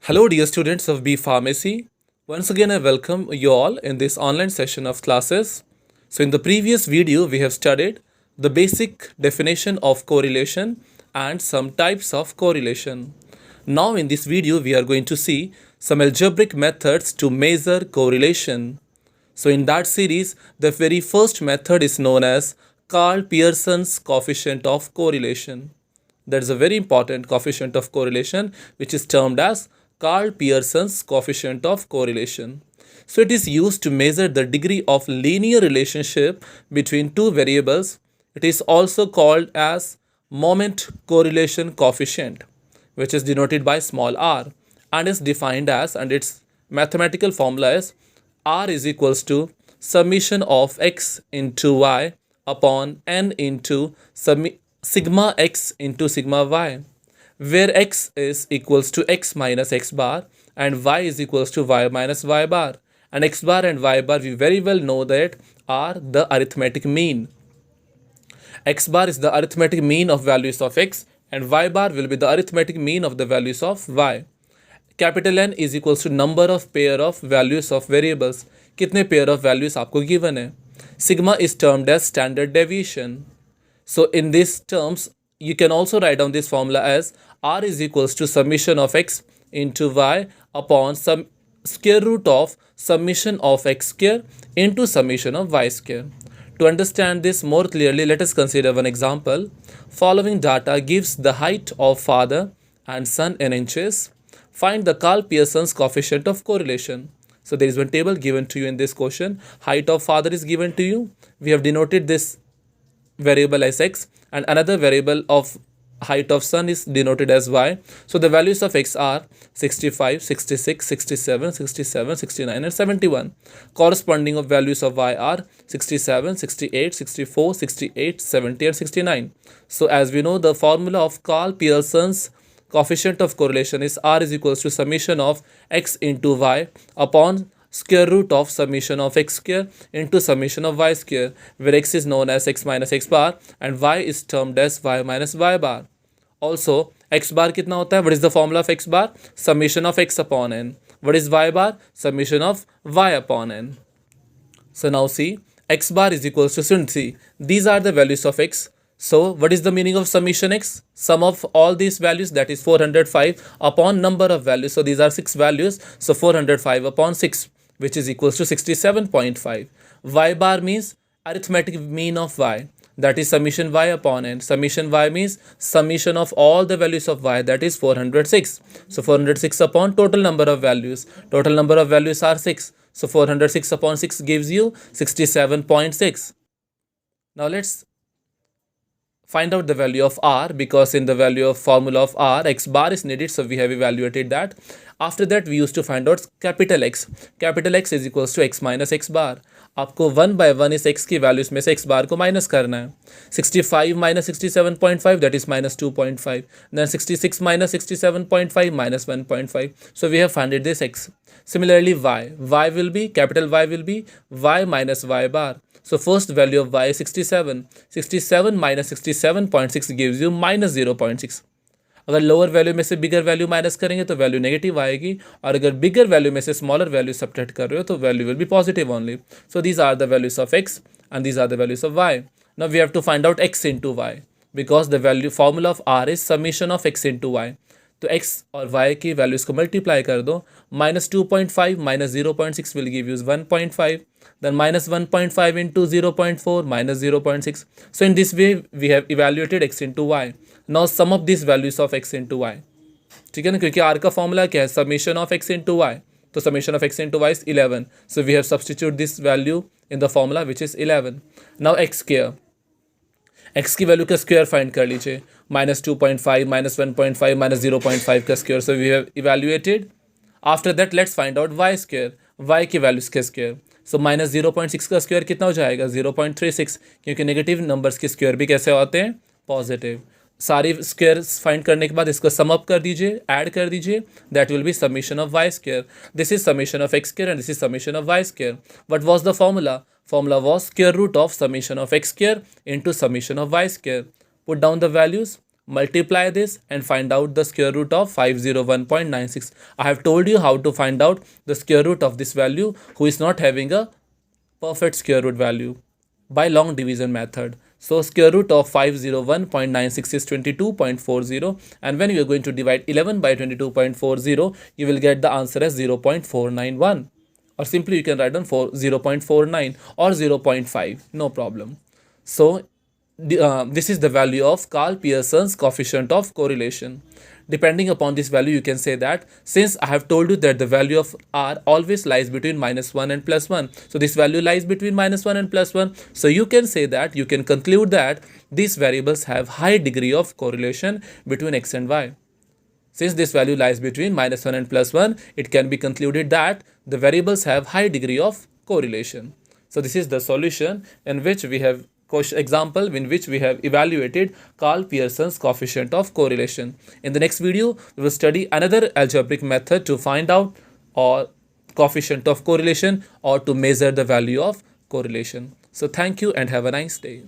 Hello, dear students of B Pharmacy. Once again, I welcome you all in this online session of classes. So, in the previous video, we have studied the basic definition of correlation and some types of correlation. Now, in this video, we are going to see some algebraic methods to measure correlation. So, in that series, the very first method is known as Karl Pearson's coefficient of correlation. That is a very important coefficient of correlation, which is termed as Karl Pearson's coefficient of correlation. So it is used to measure the degree of linear relationship between two variables. It is also called as moment correlation coefficient, which is denoted by small r and is defined as, and its mathematical formula is r is equals to summation of x into y upon n into sigma x into sigma y, where x is equals to x minus x bar and y is equals to y minus y bar, and x bar and y bar we very well know that are the arithmetic mean. X bar is the arithmetic mean of values of x and y bar will be the arithmetic mean of the values of y. Capital N is equals to number of pair of values of variables. कितने pair of values आपको given है. Sigma is termed as standard deviation. So in these terms, you can also write down this formula as r is equals to summation of x into y upon some square root of summation of x square into summation of y square. To understand this more clearly, let us consider one example. Following data gives the height of father and son in inches. Find the Karl Pearson's coefficient of correlation. So there is one table given to you in this question. Height of father is given to you. We have denoted this variable as x and another variable of height of son is denoted as y. So the values of x are 65, 66, 67, 67, 69 and 71. Corresponding of values of y are 67, 68, 64, 68, 70 and 69. So as we know, the formula of Karl Pearson's coefficient of correlation is r is equals to summation of x into y upon square root of summation of x square into summation of y square, where x is known as x minus x bar and y is termed as y minus y bar. Also, x bar कितना होता है? What is the formula of x bar? Summation of x upon n. What is y bar? Summation of y upon n. So now see, x bar is equals to, see, these are the values of x. So what is the meaning of summation x? Sum of all these values, that is 405 upon number of values. So these are 6 values. So 405 upon 6, which is equals to 67.5. Y bar means arithmetic mean of y, that is summation y upon n. Summation y means summation of all the values of y, that is 406. So 406 upon total number of values. Total number of values are 6. So 406 upon 6 gives you 67.6. Now let's find out the value of r, because in the value of formula of r, x bar is needed, so we have evaluated that. After that, we used to find out capital X. Capital X is equals to x minus x bar. आपको 1 by 1 इस x की values में से x बार को minus करना है. 65 minus 67.5, that is minus 2.5. Then 66 minus 67.5 minus 1.5. So we have found this x. Similarly, y will be, capital Y will be y minus y bar. So first value of y is 67. 67 minus 67.6 gives you minus 0.6. अगर lower value में से बिगर value minus करेंगे तो value negative आएगी, और अगर बिगर value में से स्मॉलर वैल्यू सब्ट्रैक्ट कर रहे हो तो value will be positive only. So these are the values of x and these are the values of y. Now we have to find out x into y, because the value formula of r is summation of x into y. तो x और y की values को multiply कर दो. Minus 2.5 minus 0.6 will give us 1.5. then minus 1.5 into 0.4 minus 0.6. So in this way we have evaluated x into y. Now sum of these values of x into y. ठीक है ना, क्योंकि r का formula क्या है? Summation of x into y. तो summation of x into y is 11. So we have substitute this value in the formula which is 11. Now x square. x की value का स्क्वायर फाइंड कर लीजिए. Minus 2.5 minus 1.5 minus 0.5 का square. So we have evaluated. After that let's find out y square. y की values के square. So minus 0.6 का square कितना हो जाएगा? 0.36, क्योंकि नेगेटिव नंबर्स के स्क्वायर भी कैसे होते हैं? पॉजिटिव. सारी स्क्वायर फाइंड करने के बाद इसको सम अप कर दीजिए, ऐड कर दीजिए. That will be summation of y square. This is summation of x square and this is summation of y square. What was the formula? Formula was square root of summation of x square into summation of y square. Put down the values. multiply this and find out the square root of 501.96. I have told you how to find out the square root of this value who is not having a perfect square root value by long division method. So square root of 501.96 is 22.40, and when you are going to divide 11 by 22.40, you will get the answer as 0.491, or simply you can write down 0.49 or 0.5, no problem. So this is the value of Karl Pearson's coefficient of correlation. Depending upon this value, you can say that since I have told you that the value of R always lies between -1 and +1, so this value lies between -1 and +1, so you can say that, you can conclude that these variables have high degree of correlation between X and Y. Since this value lies between -1 and +1, it can be concluded that the variables have high degree of correlation. So this is the solution in which we have example in which we have evaluated Karl Pearson's coefficient of correlation. In the next video, we will study another algebraic method to find out or coefficient of correlation or to measure the value of correlation. So thank you and have a nice day.